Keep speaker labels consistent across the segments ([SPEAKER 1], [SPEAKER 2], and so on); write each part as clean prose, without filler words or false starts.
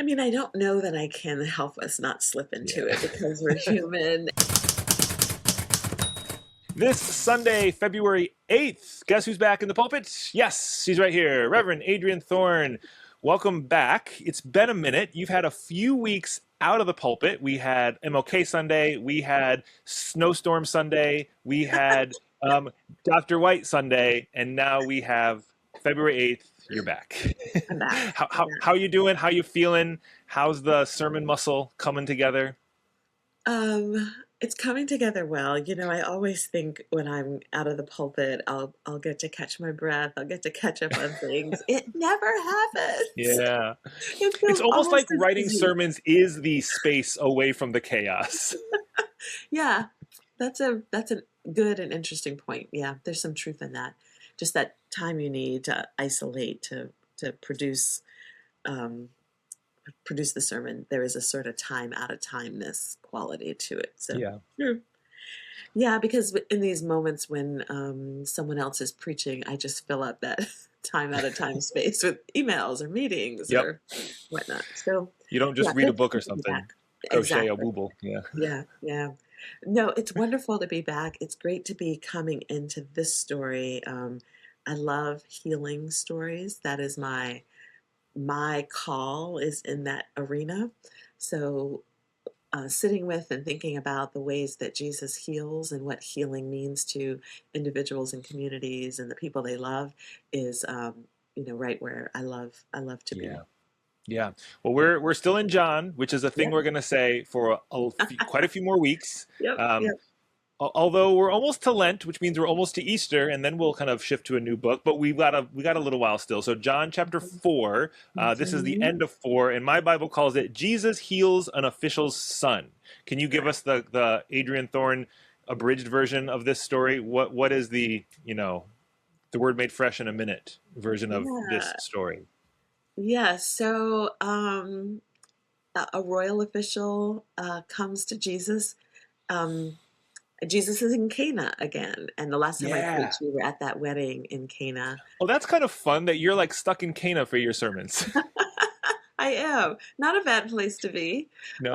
[SPEAKER 1] I mean, I don't know that I can help us not slip into
[SPEAKER 2] Yeah.
[SPEAKER 1] it because we're human.
[SPEAKER 2] This Sunday, February 8th, guess who's back in the pulpit? Yes, she's right here. Reverend Adriene Thorne. Welcome back. It's been a minute. You've had a few weeks out of the pulpit. We had MLK Sunday. We had Snowstorm Sunday. We had Dr. White Sunday. And now we have February 8th. You're back.
[SPEAKER 1] I'm back.
[SPEAKER 2] How you doing? How you feeling? How's the sermon muscle coming together?
[SPEAKER 1] It's coming together well. You know, I always think when I'm out of the pulpit, I'll get to catch my breath. I'll get to catch up on things. It never happens.
[SPEAKER 2] Yeah.
[SPEAKER 1] It
[SPEAKER 2] It's
[SPEAKER 1] feels
[SPEAKER 2] almost like
[SPEAKER 1] as
[SPEAKER 2] writing
[SPEAKER 1] easy.
[SPEAKER 2] sermons is the space away from the chaos.
[SPEAKER 1] Yeah, that's a good and interesting point. Yeah, there's some truth in that. Just that time you need to isolate to um, produce the sermon. There is a sort of time out of timeness quality to it. So
[SPEAKER 2] Yeah.
[SPEAKER 1] sure. Yeah, because in these moments when someone else is preaching, I just fill up that time out of time space with emails or meetings
[SPEAKER 2] Yep.
[SPEAKER 1] or whatnot. So
[SPEAKER 2] You don't
[SPEAKER 1] yeah,
[SPEAKER 2] just read a
[SPEAKER 1] it's
[SPEAKER 2] book or
[SPEAKER 1] good to be
[SPEAKER 2] something.
[SPEAKER 1] back.
[SPEAKER 2] Crochet a
[SPEAKER 1] Exactly.
[SPEAKER 2] wooble. Yeah.
[SPEAKER 1] Yeah, yeah. No, it's wonderful to be back. It's great to be coming into this story. I love healing stories. That is my call is in that arena. So sitting with and thinking about the ways that Jesus heals and what healing means to individuals and communities and the people they love is right where I love to be.
[SPEAKER 2] Yeah. Yeah. Well, we're still in John, which is a thing
[SPEAKER 1] Yep.
[SPEAKER 2] we're going to say for quite a few more weeks.
[SPEAKER 1] Yep.
[SPEAKER 2] Um,
[SPEAKER 1] Yep.
[SPEAKER 2] although we're almost to Lent, which means we're almost to Easter, and then we'll kind of shift to a new book. But we got a little while still. So John chapter 4. This is the
[SPEAKER 1] Mhm.
[SPEAKER 2] end of 4, and my Bible calls it Jesus heals an official's son. Can you give us the Adriene Thorne abridged version of this story? What is the word made fresh in a minute version of this
[SPEAKER 1] Yeah.
[SPEAKER 2] story?
[SPEAKER 1] Yeah. So a royal official comes to Jesus. Um, Jesus is in Cana again, and the last time I
[SPEAKER 2] Yeah.
[SPEAKER 1] preached, we were at that wedding in Cana.
[SPEAKER 2] Oh, that's kind of fun that you're like stuck in Cana for your sermons.
[SPEAKER 1] I am not a bad place to be.
[SPEAKER 2] No,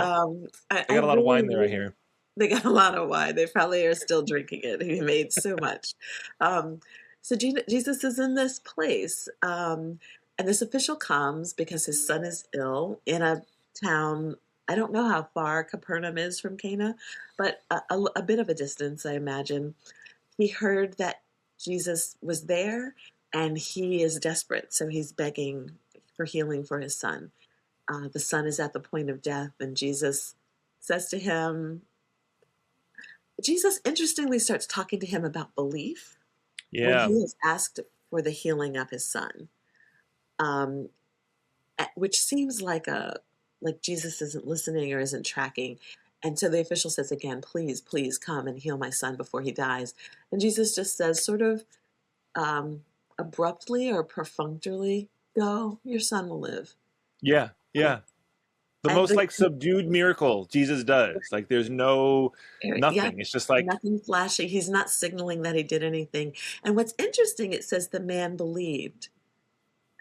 [SPEAKER 1] I
[SPEAKER 2] they got a lot of
[SPEAKER 1] really,
[SPEAKER 2] wine there, I
[SPEAKER 1] really,
[SPEAKER 2] hear.
[SPEAKER 1] they got a lot of wine. They probably are still drinking it. He made so much. Um, so Jesus is in this place, and this official comes because his son is ill in a town. I don't know how far Capernaum is from Cana, but a bit of a distance, I imagine. He heard that Jesus was there, and he is desperate, so he's begging for healing for his son. The son is at the point of death, and Jesus says to him, Jesus interestingly starts talking to him about belief when
[SPEAKER 2] Yeah.
[SPEAKER 1] he has asked for the healing of his son, um, which seems like Jesus isn't listening or isn't tracking. And so the official says again, please, please come and heal my son before he dies. And Jesus just says, sort of um, abruptly or perfunctorily, go, your son will live.
[SPEAKER 2] Yeah.
[SPEAKER 1] Um,
[SPEAKER 2] Yeah. The
[SPEAKER 1] and
[SPEAKER 2] most
[SPEAKER 1] the
[SPEAKER 2] like subdued miracle Jesus does. Like there's
[SPEAKER 1] Yeah,
[SPEAKER 2] nothing. It's just like,
[SPEAKER 1] nothing flashy. He's not signaling that he did anything. And what's interesting, it says the man believed.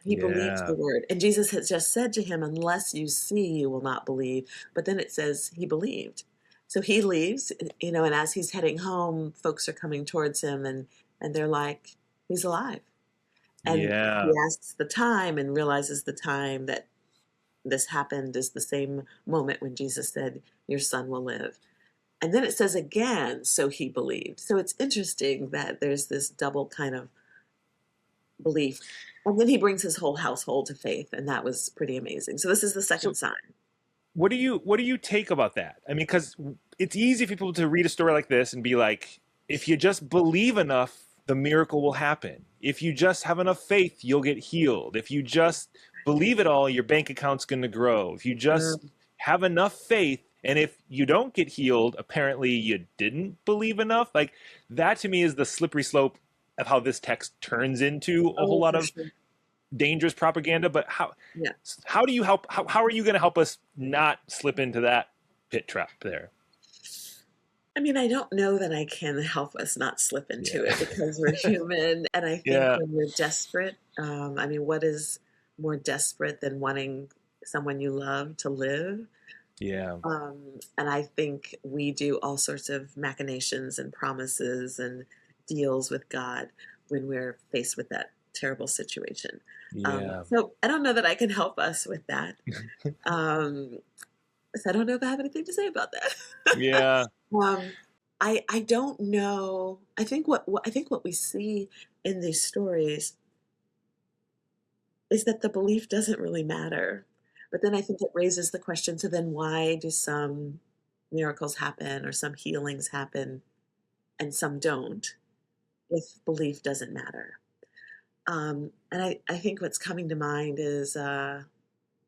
[SPEAKER 1] He believed
[SPEAKER 2] yeah.
[SPEAKER 1] the word. And Jesus has just said to him, unless you see, you will not believe. But then it says he believed. So he leaves, and as he's heading home, folks are coming towards him and they're like, he's alive. And he
[SPEAKER 2] Yeah.
[SPEAKER 1] asks the time and realizes the time that this happened is the same moment when Jesus said, your son will live. And then it says again, so he believed. So it's interesting that there's this double kind of belief. And then he brings his whole household to faith, and that was pretty amazing. So this is the second
[SPEAKER 2] So
[SPEAKER 1] sign.
[SPEAKER 2] what do you take about that? I mean, because it's easy for people to read a story like this and be like, if you just believe enough, the miracle will happen. If you just have enough faith, you'll get healed. If you just believe it all, your bank account's going to grow. If you just
[SPEAKER 1] Um,
[SPEAKER 2] have enough faith, and if you don't get healed, apparently you didn't believe enough. Like that to me is the slippery slope of how this text turns into a whole
[SPEAKER 1] oh,
[SPEAKER 2] lot
[SPEAKER 1] for
[SPEAKER 2] of
[SPEAKER 1] sure.
[SPEAKER 2] dangerous propaganda. But
[SPEAKER 1] Yeah.
[SPEAKER 2] how do you help? How are you going to help us not slip into that pit trap there?
[SPEAKER 1] I mean, I don't know that I can help us not slip into
[SPEAKER 2] Yeah.
[SPEAKER 1] it because we're human. And I think
[SPEAKER 2] Yeah.
[SPEAKER 1] when we're desperate, I mean, what is more desperate than wanting someone you love to live.
[SPEAKER 2] Yeah.
[SPEAKER 1] And I think we do all sorts of machinations and promises and deals with God when we're faced with that terrible situation.
[SPEAKER 2] Yeah.
[SPEAKER 1] So I don't know that I can help us with that. Um, so I don't know if I have anything to say about that.
[SPEAKER 2] Yeah.
[SPEAKER 1] um, I don't know. I think what we see in these stories is that the belief doesn't really matter. But then I think it raises the question, so then why do some miracles happen or some healings happen and some don't if belief doesn't matter? And I think what's coming to mind is,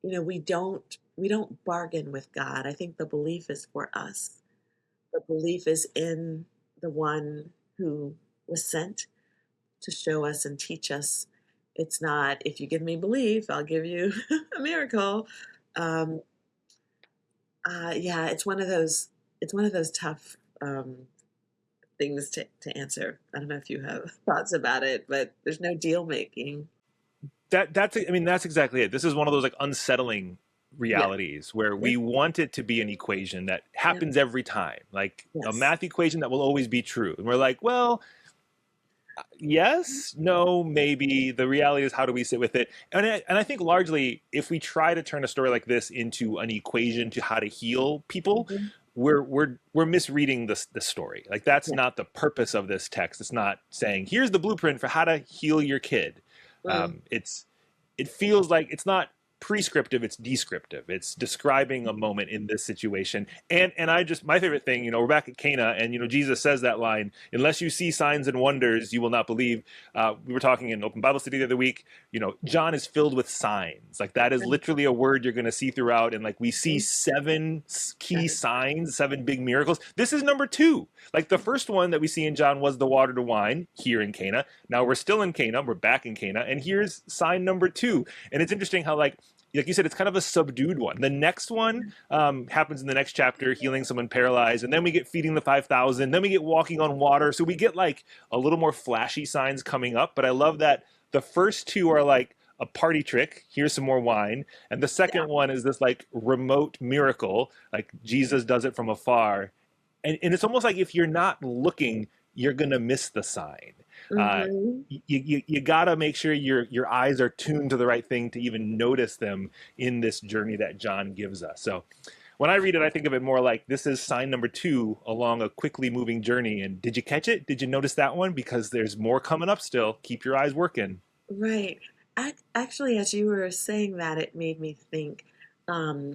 [SPEAKER 1] we don't bargain with God. I think the belief is for us. The belief is in the one who was sent to show us and teach us. It's not, if you give me belief, I'll give you a miracle. Um, yeah, it's one of those tough things to answer. I don't know if you have thoughts about it, but there's no deal making.
[SPEAKER 2] That's I mean that's exactly it. This is one of those like unsettling
[SPEAKER 1] Yeah,
[SPEAKER 2] realities where
[SPEAKER 1] yeah,
[SPEAKER 2] we want it to be an equation that
[SPEAKER 1] yeah,
[SPEAKER 2] happens every time, like a
[SPEAKER 1] yes,
[SPEAKER 2] math equation that will always be true. And we're like, well, yes, no, maybe. The reality is, how do we sit with it? And I think largely, if we try to turn a story like this into an equation to how to heal people,
[SPEAKER 1] hmm,
[SPEAKER 2] we're misreading the story. Like that's
[SPEAKER 1] yeah,
[SPEAKER 2] not the purpose of this text. It's not saying here's the blueprint for how to heal your kid.
[SPEAKER 1] mm,
[SPEAKER 2] It feels like it's not prescriptive, it's descriptive. It's describing a moment in this situation. And I just, my favorite thing, we're back at Cana, and Jesus says that line, unless you see signs and wonders you will not believe. We were talking in open Bible study the other week. John is filled with signs. Like that is
[SPEAKER 1] mm,
[SPEAKER 2] literally a word you're going to see throughout, and like we see
[SPEAKER 1] mm,
[SPEAKER 2] 7 key
[SPEAKER 1] seven,
[SPEAKER 2] signs, 7 big miracles. This is number 2. Like the first one that we see in John was the water to wine here in Cana. Now we're still in Cana, we're back in Cana, and here's sign number 2. And it's interesting how like you said, it's kind of a subdued one. The next one happens in the next chapter, healing someone paralyzed, and then we get feeding the 5,000. Then we get walking on water. So we get like a little more flashy signs coming up. But I love that the first 2 are like a party trick. Here's some more wine, and the
[SPEAKER 1] yeah,
[SPEAKER 2] second one is this like remote miracle, like Jesus does it from afar, and it's almost like if you're not looking, you're gonna miss the sign. Uh,
[SPEAKER 1] hmm,
[SPEAKER 2] you gotta make sure your eyes are tuned to the right thing to even notice them in this journey that John gives us. So when I read it, I think of it more like this is sign number 2 along a quickly moving journey. And did you catch it? Did you notice that one? Because there's more coming up still. Keep your eyes working.
[SPEAKER 1] right. Actually, as you were saying that, it made me think, um,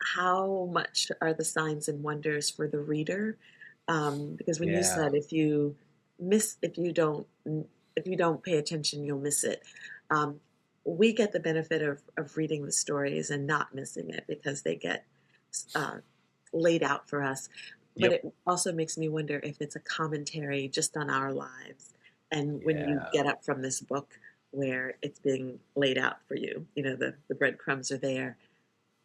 [SPEAKER 1] how much are the signs and wonders for the reader? Because when you
[SPEAKER 2] Yeah.
[SPEAKER 1] said if you don't pay attention, you'll miss it. Um, we get the benefit of reading the stories and not missing it because they get uh, laid out for us. But
[SPEAKER 2] Yep.
[SPEAKER 1] it also makes me wonder if it's a commentary just on our lives. And when you
[SPEAKER 2] Yeah.
[SPEAKER 1] get up from this book where it's being laid out for you, the breadcrumbs are there,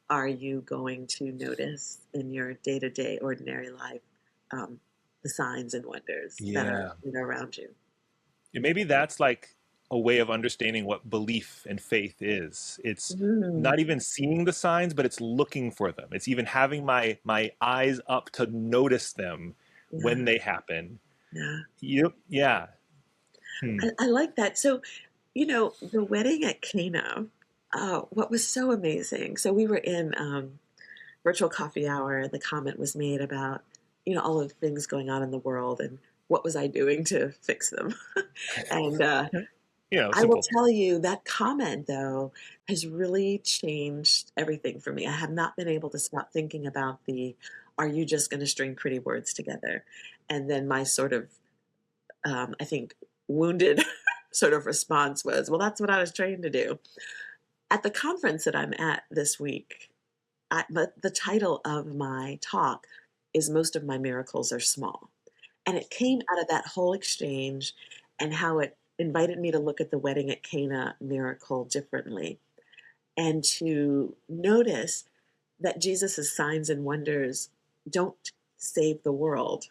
[SPEAKER 1] are you going to notice in your day-to-day ordinary life, um, the signs and wonders that are
[SPEAKER 2] Yeah.
[SPEAKER 1] around you?
[SPEAKER 2] And maybe that's like a way of understanding what belief and faith is. It's
[SPEAKER 1] Mm,
[SPEAKER 2] not even seeing the signs, but it's looking for them. It's even having my eyes up to notice them when
[SPEAKER 1] yeah,
[SPEAKER 2] they happen.
[SPEAKER 1] yeah.
[SPEAKER 2] Yep. Yeah. Hmm.
[SPEAKER 1] I like that. So, the wedding at Cana, what was so amazing. So we were in virtual coffee hour. The comment was made about, all of the things going on in the world and what was I doing to fix them. And I will
[SPEAKER 2] Simple.
[SPEAKER 1] tell you that comment, though, has really changed everything for me. I have not been able to stop thinking about are you just going to string pretty words together? And then my sort of, I think, wounded sort of response was, well, that's what I was trained to do. At the conference that I'm at this week, but the title of my talk is Most of My Miracles Are Small. And it came out of that whole exchange and how it invited me to look at the wedding at Cana miracle differently and to notice that Jesus' signs and wonders don't save the world.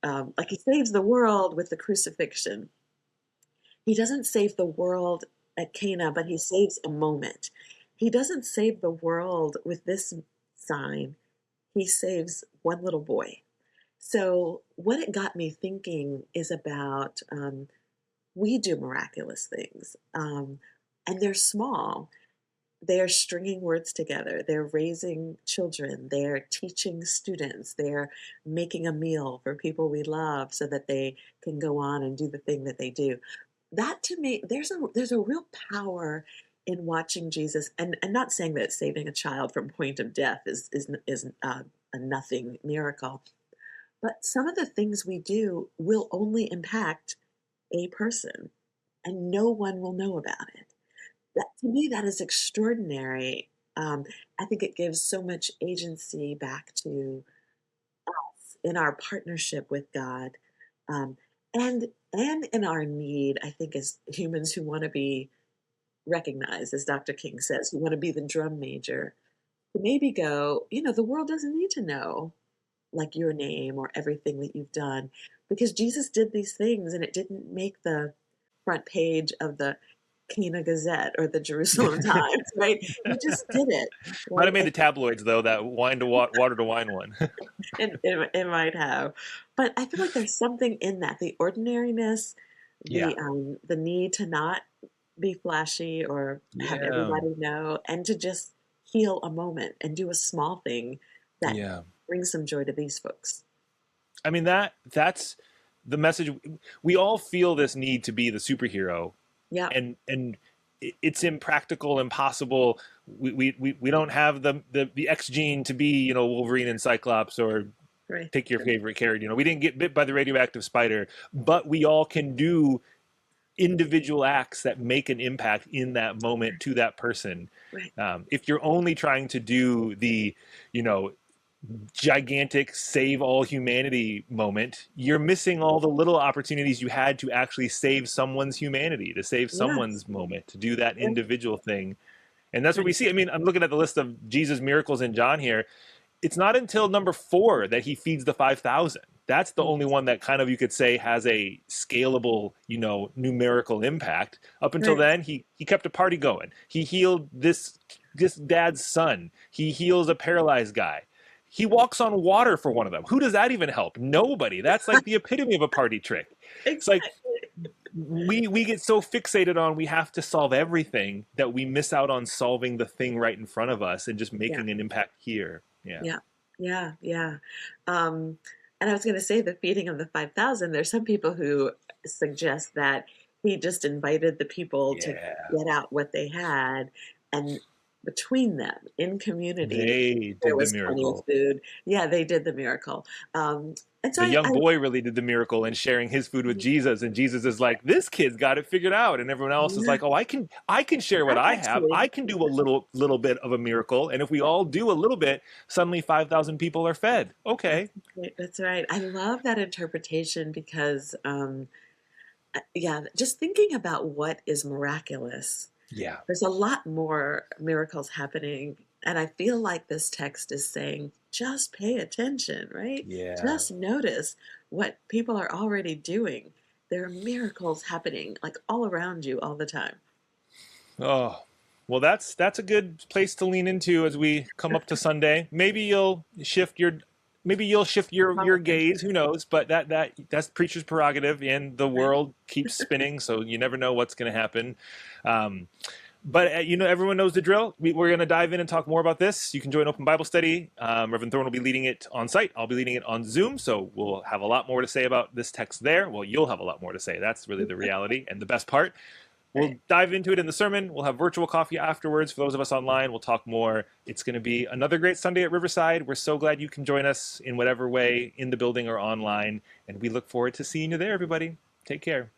[SPEAKER 1] Like he saves the world with the crucifixion. He doesn't save the world at Cana, but he saves a moment. He doesn't save the world with this sign. He saves one little boy. So what it got me thinking is about we do miraculous things, and they're small. They're stringing words together. They're raising children. They're teaching students. They're making a meal for people we love so that they can go on and do the thing that they do. That to me, there's a real power in watching Jesus, and not saying that saving a child from point of death is a nothing miracle, but some of the things we do will only impact a person, and no one will know about it. That to me, that is extraordinary. I think it gives so much agency back to us in our partnership with God, um, and in our need. I think as humans who want to be recognized, as Dr. King says, who want to be the drum major, to maybe go, the world doesn't need to know like your name or everything that you've done because Jesus did these things and it didn't make the front page of the Cana Gazette or the Jerusalem Times, right? He just did it,
[SPEAKER 2] Might
[SPEAKER 1] right?
[SPEAKER 2] have made the tabloids though. That wine to water to wine one.
[SPEAKER 1] It might have, but I feel like there's something in that, the ordinariness,
[SPEAKER 2] Yeah.
[SPEAKER 1] the need to not be flashy or have
[SPEAKER 2] Yeah.
[SPEAKER 1] everybody know, and to just heal a moment and do a small thing that
[SPEAKER 2] Yeah.
[SPEAKER 1] brings some joy to these folks.
[SPEAKER 2] I mean that's the message. We all feel this need to be the superhero,
[SPEAKER 1] Yeah,
[SPEAKER 2] and it's impractical, impossible. We don't have the X gene to be Wolverine and Cyclops or
[SPEAKER 1] right,
[SPEAKER 2] pick your favorite character. We didn't get bit by the radioactive spider, but we all can do individual acts that make an impact in that moment to that person.
[SPEAKER 1] right.
[SPEAKER 2] If you're only trying to do the, you know, gigantic save all humanity moment, you're missing all the little opportunities you had to actually save someone's humanity, to save
[SPEAKER 1] Yes,
[SPEAKER 2] someone's moment, to do that
[SPEAKER 1] right,
[SPEAKER 2] individual thing. And that's what
[SPEAKER 1] right.
[SPEAKER 2] we see. I mean, I'm looking at the list of Jesus' miracles in John here. It's not until number 4 that he feeds the 5,000. That's the only one that kind of you could say has a scalable, numerical impact. Up until
[SPEAKER 1] Right,
[SPEAKER 2] then, he kept a party going. He healed this dad's son. He heals a paralyzed guy. He walks on water for one of them. Who does that even help? Nobody. That's like the epitome of a party trick. It's like
[SPEAKER 1] exactly.
[SPEAKER 2] we get so fixated on we have to solve everything that we miss out on solving the thing right in front of us and just
[SPEAKER 1] Yeah,
[SPEAKER 2] making an impact here. Yeah.
[SPEAKER 1] yeah, yeah, yeah. Um, and I was going to say the feeding of the 5,000. There's some people who suggest that he just invited the people to
[SPEAKER 2] Yeah.
[SPEAKER 1] get out what they had, and between them in community,
[SPEAKER 2] They
[SPEAKER 1] there
[SPEAKER 2] did the
[SPEAKER 1] was plenty of
[SPEAKER 2] miracle.
[SPEAKER 1] food. Yeah, they did the miracle. And so
[SPEAKER 2] The young
[SPEAKER 1] I
[SPEAKER 2] boy really did the miracle in sharing his food with Jesus, and Jesus is like, "This kid's got it figured out," and everyone else is
[SPEAKER 1] yeah,
[SPEAKER 2] like, "Oh, I can share what
[SPEAKER 1] I
[SPEAKER 2] I have.
[SPEAKER 1] actually
[SPEAKER 2] I can do a little bit of a miracle, and if we all do a little bit, suddenly 5,000 people are fed." Okay,
[SPEAKER 1] That's right. I love that interpretation because, yeah, just thinking about what is miraculous,
[SPEAKER 2] yeah,
[SPEAKER 1] there's a lot more miracles happening. And I feel like this text is saying, just pay attention, right?
[SPEAKER 2] yeah.
[SPEAKER 1] Just notice what people are already doing. There are miracles happening like all around you all the time.
[SPEAKER 2] Oh, well, that's a good place to lean into as we come up to Sunday. Maybe you'll shift your gaze. Who knows? But that's preacher's prerogative, and the
[SPEAKER 1] Right.
[SPEAKER 2] world keeps spinning, so you never know what's going to happen. Um, but everyone knows the drill. We're going to dive in and talk more about this. You can join Open Bible Study. Reverend Thorne will be leading it on site. I'll be leading it on Zoom. So we'll have a lot more to say about this text there. Well, you'll have a lot more to say. That's really the reality and the best part. We'll
[SPEAKER 1] Right.
[SPEAKER 2] dive into it in the sermon. We'll have virtual coffee afterwards. For those of us online, we'll talk more. It's going to be another great Sunday at Riverside. We're so glad you can join us in whatever way, in the building or online. And we look forward to seeing you there, everybody. Take care.